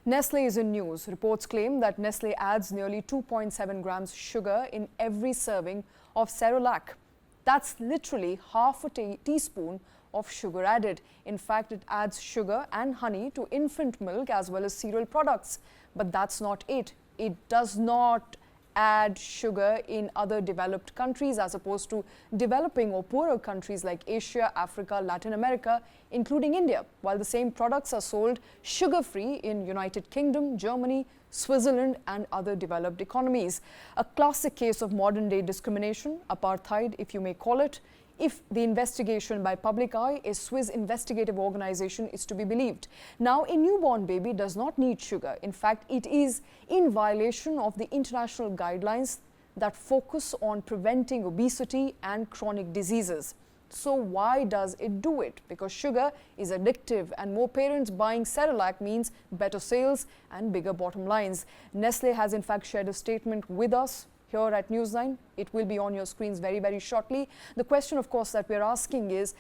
Nestle is in news. Reports claim that Nestle adds nearly 2.7 grams sugar in every serving of Cerelac. That's literally half a teaspoon of sugar added. In fact, it adds sugar and honey to infant milk as well as cereal products. But that's not it. It does not add sugar in other developed countries as opposed to developing or poorer countries like Asia, Africa, Latin America, including India, while the same products are sold sugar-free in United Kingdom, Germany, Switzerland and other developed economies. A classic case of modern-day discrimination, apartheid if you may call it, if the investigation by Public Eye, a Swiss investigative organization, is to be believed. Now, a newborn baby does not need sugar. In fact, it is in violation of the international guidelines that focus on preventing obesity and chronic diseases. So why does it do it? Because sugar is addictive and more parents buying Cerelac means better sales and bigger bottom lines. Nestle has in fact shared a statement with us here at News9. It will be on your screens very shortly. The question, of course, that we're asking is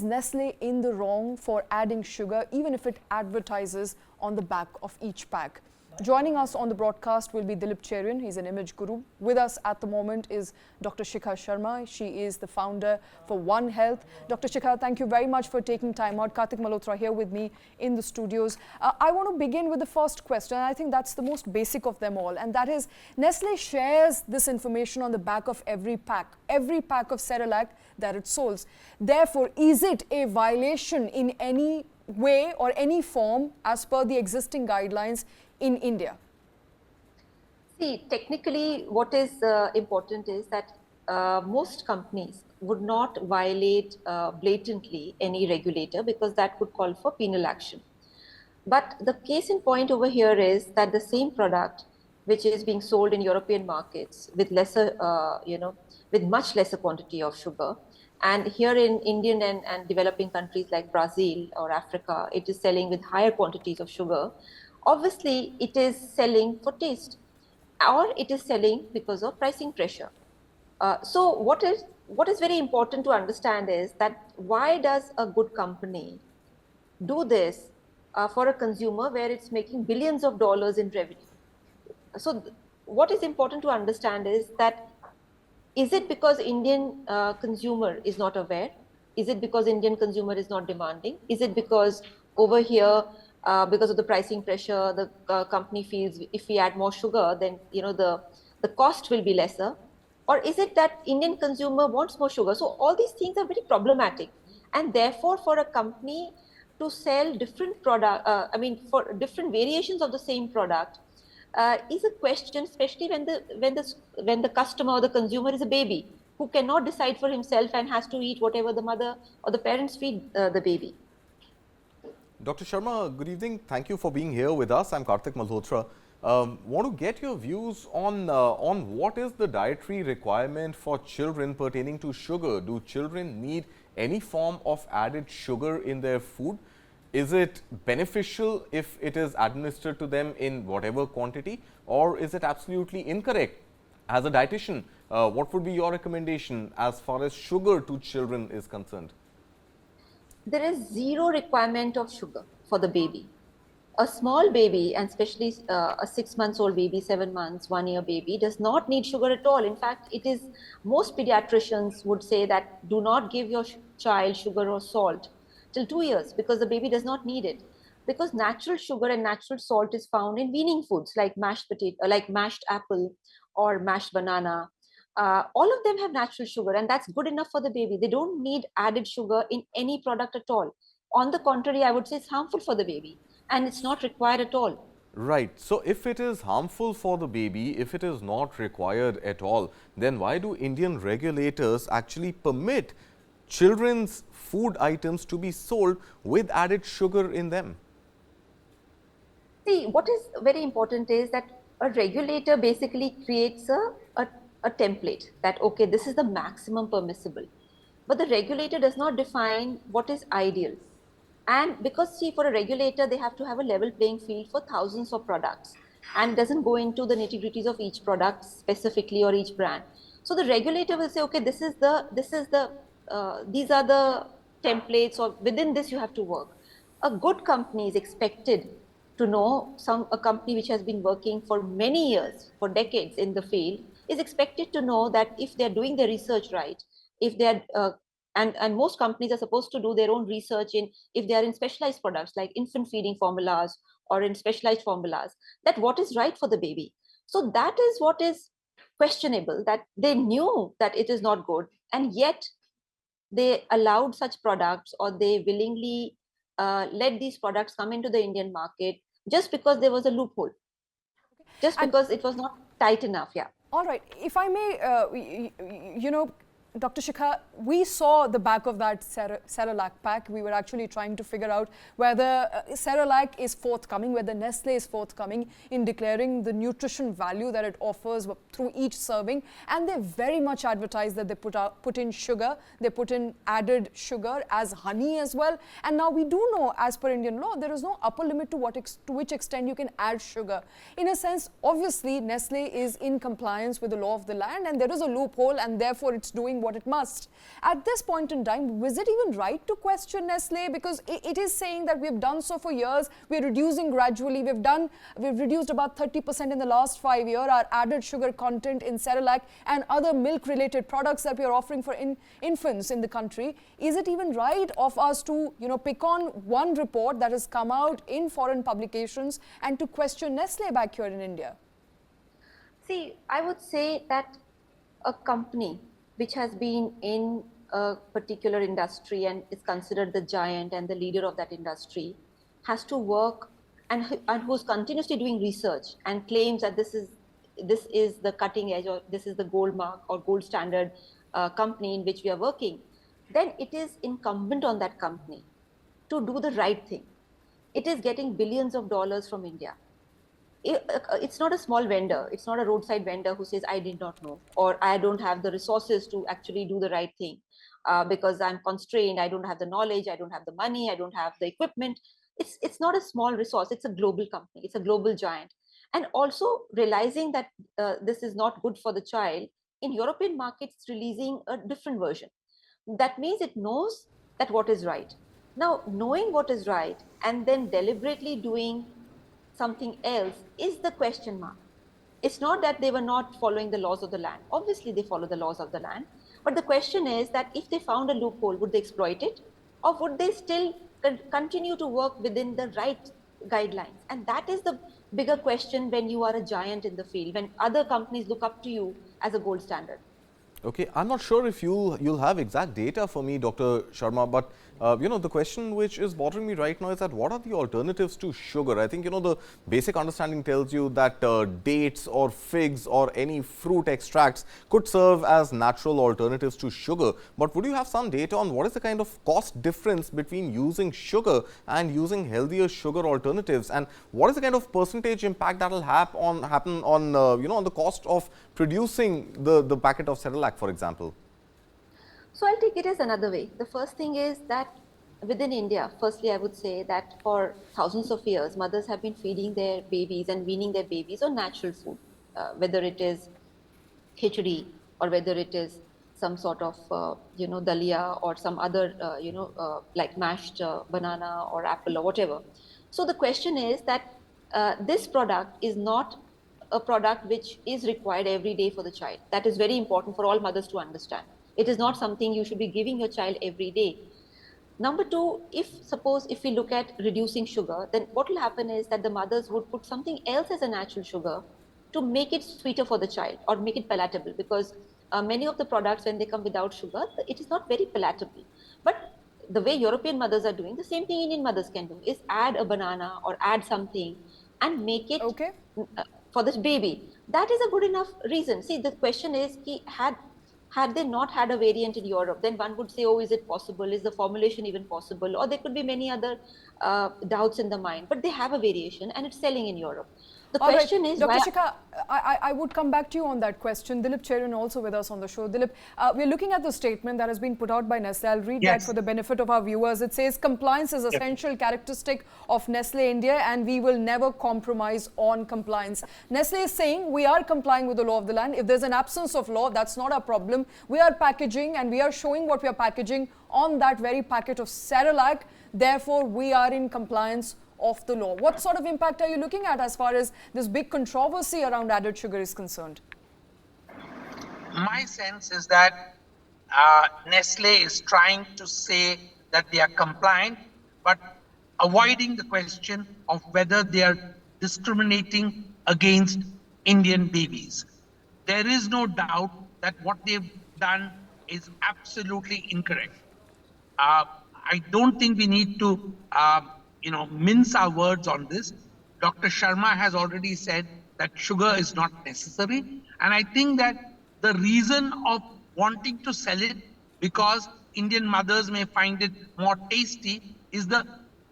Nestle in the wrong for adding sugar even if it advertises on the back of each pack? Joining us on the broadcast will be Dilip Cherian. He's an image guru. With us at the moment is Dr. Shikha Sharma. She is the founder for OneHealth. Dr. Shikha, thank you very much for taking time out. Kartik Malhotra here with me in the studios. I want to begin with the first question. I think that's the most basic of them all. And that is, Nestle shares this information on the back of every pack of Cerelac that it sells. Therefore, is it a violation in any way or any form as per the existing guidelines in India? See, technically what is important is that most companies would not violate blatantly any regulator because that would call for penal action. But the case in point over here is that the same product which is being sold in European markets with lesser, with much lesser quantity of sugar, and here in Indian and developing countries like Brazil or Africa, it is selling with higher quantities of sugar. Obviously, it is selling for taste, or it is selling because of pricing pressure. So what is very important to understand is that why does a good company do this for a consumer where it's making billions of dollars in revenue? So what is important to understand is that is it because Indian consumer is not aware? Is it because Indian consumer is not demanding? Is it because over here, because of the pricing pressure, the company feels if we add more sugar, then the cost will be lesser? Or is it that Indian consumer wants more sugar? So all these things are very problematic, and therefore for a company to sell different product, for different variations of the same product, is a question, especially when the customer or the consumer is a baby who cannot decide for himself and has to eat whatever the mother or the parents feed the baby. Dr. Sharma, good evening. Thank you for being here with us. I'm Kartik Malhotra. Want to get your views on what is the dietary requirement for children pertaining to sugar. Do children need any form of added sugar in their food? Is it beneficial if it is administered to them in whatever quantity, or is it absolutely incorrect? As a dietitian, what would be your recommendation as far as sugar to children is concerned? There is zero requirement of sugar for the baby. A small baby, and especially a 6 months old baby, 7 months, 1 year baby, does not need sugar at all. In fact, it is, most pediatricians would say that do not give your child sugar or salt till 2 years because the baby does not need it. Because natural sugar and natural salt is found in weaning foods like mashed potato, like mashed apple or mashed banana. All of them have natural sugar, and that's good enough for the baby. They don't need added sugar in any product at all. On the contrary, I would say it's harmful for the baby, and it's not required at all. Right. So if it is harmful for the baby, if it is not required at all, then why do Indian regulators actually permit children's food items to be sold with added sugar in them? See, what is very important is that a regulator basically creates a template that, okay, this is the maximum permissible. But the regulator does not define what is ideal. And because, see, for a regulator, they have to have a level playing field for thousands of products and doesn't go into the nitty-gritties of each product specifically or each brand. So the regulator will say, okay, these are the templates, or within this you have to work. A good company is expected to know a company which has been working for many years, for decades in the field, is expected to know that if they're doing their research right, if they're and most companies are supposed to do their own research in, if they are in specialized products like infant feeding formulas or in specialized formulas, that what is right for the baby. So that is what is questionable, that they knew that it is not good, and yet they allowed such products, or they willingly let these products come into the Indian market just because there was a loophole, just And because it was not tight enough. Yeah. all right, if I may, Dr. Shikha, we saw the back of that Cerelac pack. We were actually trying to figure out whether Cerelac is forthcoming, whether Nestle is forthcoming in declaring the nutrition value that it offers through each serving. And they very much advertise that they put in sugar, they put in added sugar as honey as well. And now we do know, as per Indian law, there is no upper limit to which extent you can add sugar. In a sense, obviously, Nestle is in compliance with the law of the land, and there is a loophole, and therefore it's doing what it must. At this point in time, is it even right to question Nestle? Because it is saying that we've done so for years, we're reducing gradually, we've reduced about 30% in the last 5 years, our added sugar content in Cerelac and other milk-related products that we are offering for infants in the country. Is it even right of us to, pick on one report that has come out in foreign publications and to question Nestle back here in India? See, I would say that a company which has been in a particular industry and is considered the giant and the leader of that industry has to work, and who's continuously doing research and claims that this is the cutting edge, or this is the gold mark or gold standard company in which we are working, then it is incumbent on that company to do the right thing. It is getting billions of dollars from India. It's not a small vendor. It's not a roadside vendor who says, I did not know, or I don't have the resources to actually do the right thing because I'm constrained. I don't have the knowledge. I don't have the money. I don't have the equipment. It's not a small resource. It's a global company. It's a global giant. And also realizing that this is not good for the child, in European markets, releasing a different version. That means it knows that what is right. Now, knowing what is right and then deliberately doing something else is the question mark. It's not that they were not following the laws of the land. Obviously, they follow the laws of the land. But the question is that if they found a loophole, would they exploit it? Or would they still continue to work within the right guidelines? And that is the bigger question when you are a giant in the field, when other companies look up to you as a gold standard. Okay, I'm not sure if you'll have exact data for me, Dr. Sharma, but the question which is bothering me right now is that what are the alternatives to sugar? I think, the basic understanding tells you that dates or figs or any fruit extracts could serve as natural alternatives to sugar. But would you have some data on what is the kind of cost difference between using sugar and using healthier sugar alternatives? And what is the kind of percentage impact that will happen on the cost of producing the packet of Cerelac, for example? So I'll take it as another way. The first thing is that within India, firstly, I would say that for thousands of years, mothers have been feeding their babies and weaning their babies on natural food, whether it is khichdi or whether it is some sort of, dalia or some other, like mashed banana or apple or whatever. So the question is that this product is not a product which is required every day for the child. That is very important for all mothers to understand. It is not something you should be giving your child every day. Number two, if we look at reducing sugar, then what will happen is that the mothers would put something else as a natural sugar to make it sweeter for the child or make it palatable, because many of the products, when they come without sugar, it is not very palatable. But the way European mothers are doing, the same thing Indian mothers can do, is add a banana or add something and make it for this baby. That is a good enough reason. See, the question is, had they not had a variant in Europe, then one would say, oh, is it possible? Is the formulation even possible? Or there could be many other doubts in the mind. But they have a variation and it's selling in Europe. The question is, Dr. Shikha, I would come back to you on that question. Dilip Cherian also with us on the show. Dilip, we're looking at the statement that has been put out by Nestle. I'll read that for the benefit of our viewers. It says, compliance is essential characteristic of Nestle India and we will never compromise on compliance. Nestle is saying we are complying with the law of the land. If there's an absence of law, that's not our problem. We are packaging and we are showing what we are packaging on that very packet of Cerelac. Therefore, we are in compliance of the law. What sort of impact are you looking at as far as this big controversy around added sugar is concerned? My sense is that Nestle is trying to say that they are compliant, but avoiding the question of whether they are discriminating against Indian babies. There is no doubt that what they've done is absolutely incorrect. Uh, I don't think we need to, mince our words on this. Dr. Sharma has already said that sugar is not necessary. And I think that the reason of wanting to sell it because Indian mothers may find it more tasty is the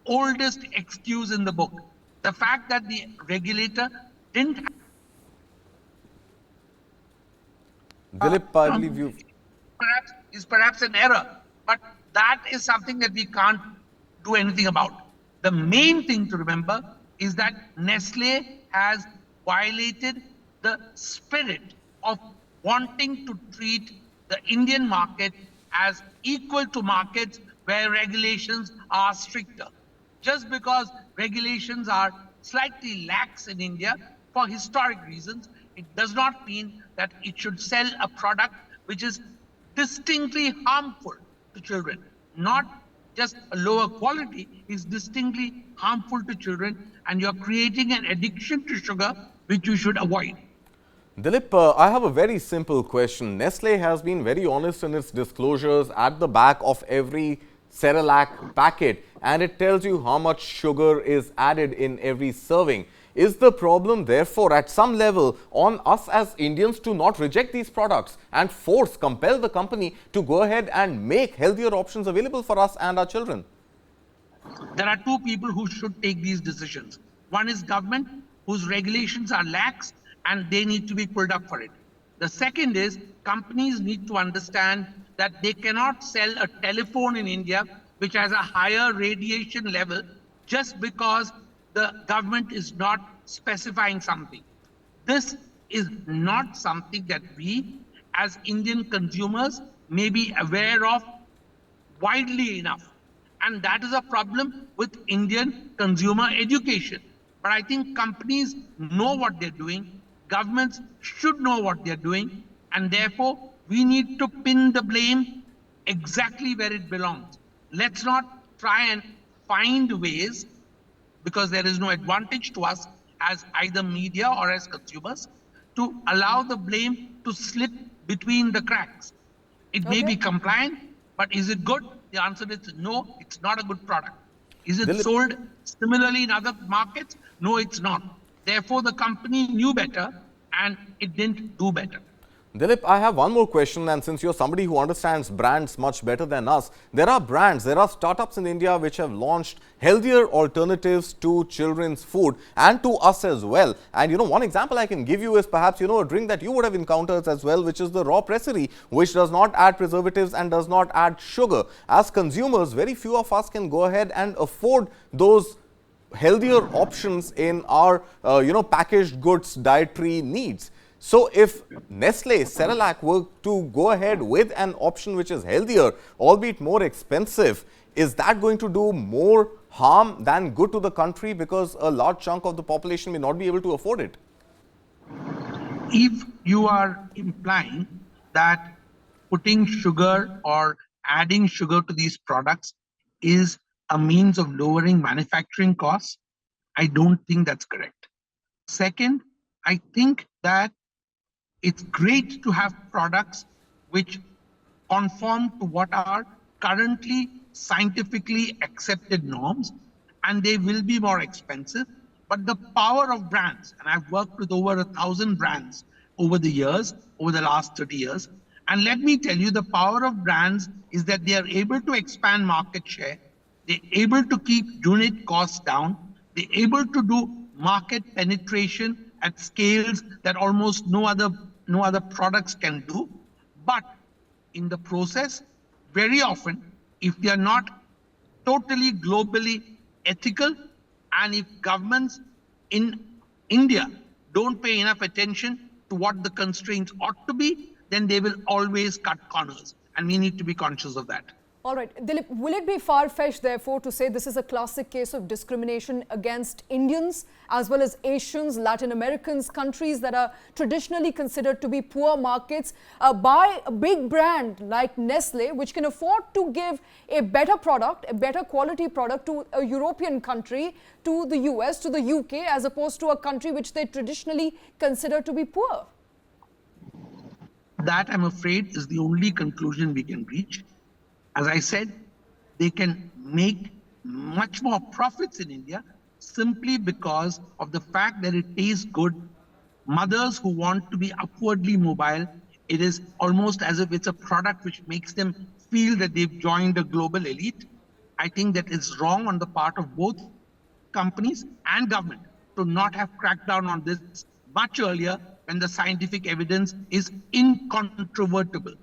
oldest excuse in the book. The fact that the regulator didn't Dilip, I believe you've... perhaps an error, but that is something that we can't do anything about. The main thing to remember is that Nestle has violated the spirit of wanting to treat the Indian market as equal to markets where regulations are stricter. Just because regulations are slightly lax in India for historic reasons, it does not mean that it should sell a product which is distinctly harmful to children. Not just a lower quality, is distinctly harmful to children, and you're creating an addiction to sugar which you should avoid. Dilip, I have a very simple question. Nestle has been very honest in its disclosures at the back of every Cerelac packet, and it tells you how much sugar is added in every serving. Is the problem therefore at some level on us as Indians to not reject these products and compel the company to go ahead and make healthier options available for us and our children? There are two people who should take these decisions. One is government, whose regulations are lax and they need to be pulled up for it. The second is companies need to understand that they cannot sell a telephone in India which has a higher radiation level just because the government is not specifying something. This is not something that we as Indian consumers may be aware of widely enough. And that is a problem with Indian consumer education. But I think companies know what they're doing, governments should know what they're doing, and therefore we need to pin the blame exactly where it belongs. Let's not try and find ways, because there is no advantage to us as either media or as consumers, to allow the blame to slip between the cracks. It may be compliant, but is it good? The answer is no, it's not a good product. Is it sold similarly in other markets? No, it's not. Therefore, the company knew better and it didn't do better. Dilip, I have one more question, and since you're somebody who understands brands much better than us, there are startups in India which have launched healthier alternatives to children's food and to us as well. And one example I can give you is perhaps a drink that you would have encountered as well, which is the raw pressary, which does not add preservatives and does not add sugar. As consumers, very few of us can go ahead and afford those healthier options in our packaged goods dietary needs. So if Nestle, Cerelac were to go ahead with an option which is healthier, albeit more expensive, is that going to do more harm than good to the country, because a large chunk of the population may not be able to afford it? If you are implying that putting sugar or adding sugar to these products is a means of lowering manufacturing costs, I don't think that's correct. Second, I think that it's great to have products which conform to what are currently scientifically accepted norms, and they will be more expensive. But the power of brands, and I've worked with over 1,000 brands over the years, over the last 30 years, and let me tell you, the power of brands is that they are able to expand market share, they're able to keep unit costs down, they're able to do market penetration at scales that almost no other products can do. But in the process, very often, if they are not totally globally ethical, and if governments in India don't pay enough attention to what the constraints ought to be, then they will always cut corners, and we need to be conscious of that. All right, Dilip, will it be far-fetched, therefore, to say this is a classic case of discrimination against Indians as well as Asians, Latin Americans, countries that are traditionally considered to be poor markets by a big brand like Nestle, which can afford to give a better product, a better quality product to a European country, to the US, to the UK, as opposed to a country which they traditionally consider to be poor? That, I'm afraid, is the only conclusion we can reach. As I said, they can make much more profits in India simply because of the fact that it tastes good. Mothers who want to be upwardly mobile, it is almost as if it's a product which makes them feel that they've joined a global elite. I think that is wrong on the part of both companies and government to not have cracked down on this much earlier when the scientific evidence is incontrovertible.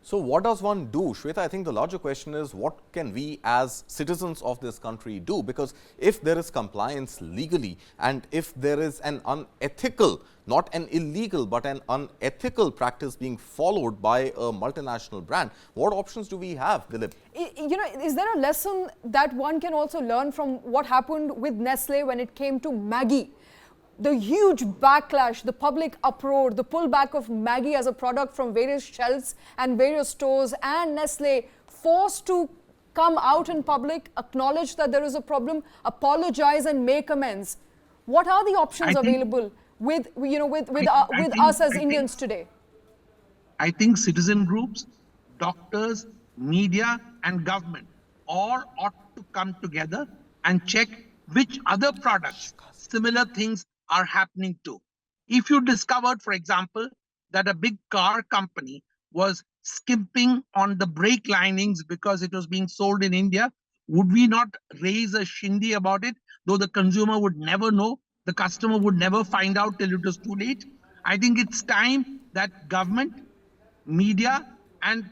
So what does one do? Shweta, I think the larger question is, what can we as citizens of this country do? Because if there is compliance legally and if there is an unethical, not an illegal, but an unethical practice being followed by a multinational brand, what options do we have, Dilip? You know, is there a lesson that one can also learn from what happened with Nestle when it came to Maggi? The huge backlash, the public uproar, the pullback of Maggi as a product from various shelves and various stores, and Nestle forced to come out in public, acknowledge that there is a problem, apologize and make amends. What are the options available with us as Indians today? I think citizen groups, doctors, media and government all ought to come together and check which other products similar things are happening to. If you discovered, for example, that a big car company was skimping on the brake linings because it was being sold in India, would we not raise a shindy about it, though the consumer would never know, the customer would never find out till it was too late? I think it's time that government, media and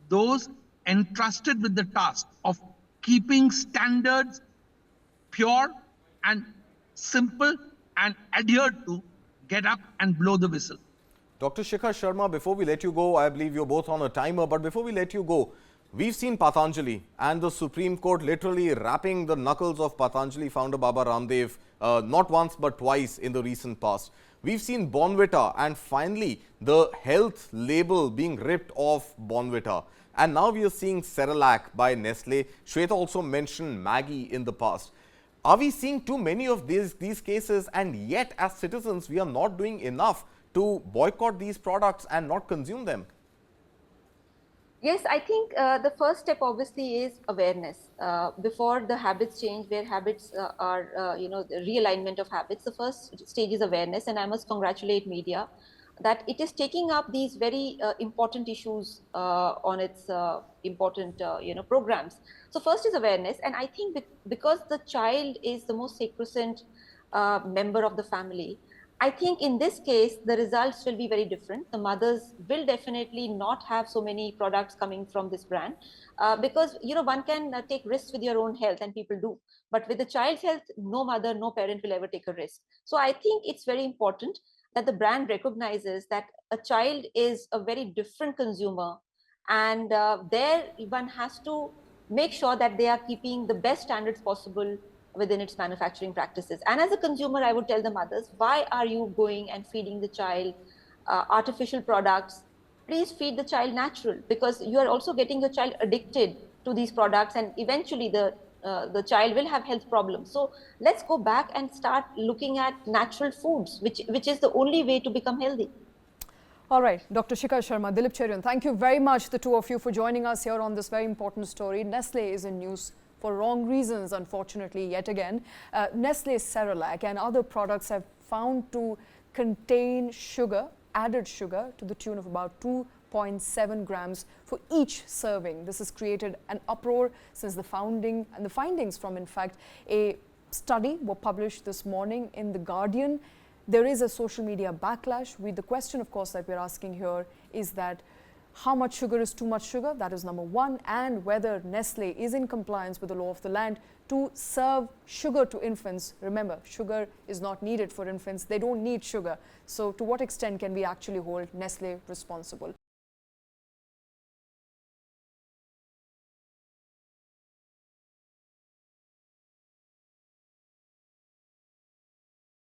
those entrusted with the task of keeping standards pure and simple and adhered to get up and blow the whistle. Dr. Shikha Sharma, before we let you go, I believe you're both on a timer, but before we let you go, we've seen Patanjali and the Supreme Court literally rapping the knuckles of Patanjali founder Baba Ramdev not once but twice in the recent past. We've seen Bonvita and finally the health label being ripped off Bonvita. And now we are seeing Cerelac by Nestle. Shweta also mentioned Maggi in the past. Are we seeing too many of these cases, and yet as citizens we are not doing enough to boycott these products and not consume them? Yes, I think the first step obviously is awareness. Before the habits change, where habits are, the realignment of habits, the first stage is awareness. And I must congratulate media that it is taking up these very important issues on its important, programs. So first is awareness. And I think because the child is the most sacrosanct member of the family, I think in this case, the results will be very different. The mothers will definitely not have so many products coming from this brand because, one can take risks with your own health, and people do. But with the child's health, no mother, no parent will ever take a risk. So I think it's very important that the brand recognizes that a child is a very different consumer. And there one has to make sure that they are keeping the best standards possible within its manufacturing practices. And as a consumer, I would tell the mothers, why are you going and feeding the child artificial products? Please feed the child natural, because you are also getting your child addicted to these products, and eventually the child will have health problems. So let's go back and start looking at natural foods, which is the only way to become healthy. All right, Dr. Shikha Sharma, Dilip Cherian, thank you very much, the two of you, for joining us here on this very important story. Nestle is in news for wrong reasons, unfortunately, yet again. Nestle's Cerelac and other products have found to contain sugar, added sugar, to the tune of about 2.7 grams for each serving. This has created an uproar since the founding, and the findings from, in fact, a study were published this morning in The Guardian. There is a social media backlash. The question, of course, that we're asking here is that how much sugar is too much sugar? That is number one. And whether Nestle is in compliance with the law of the land to serve sugar to infants. Remember, sugar is not needed for infants. They don't need sugar. So to what extent can we actually hold Nestle responsible?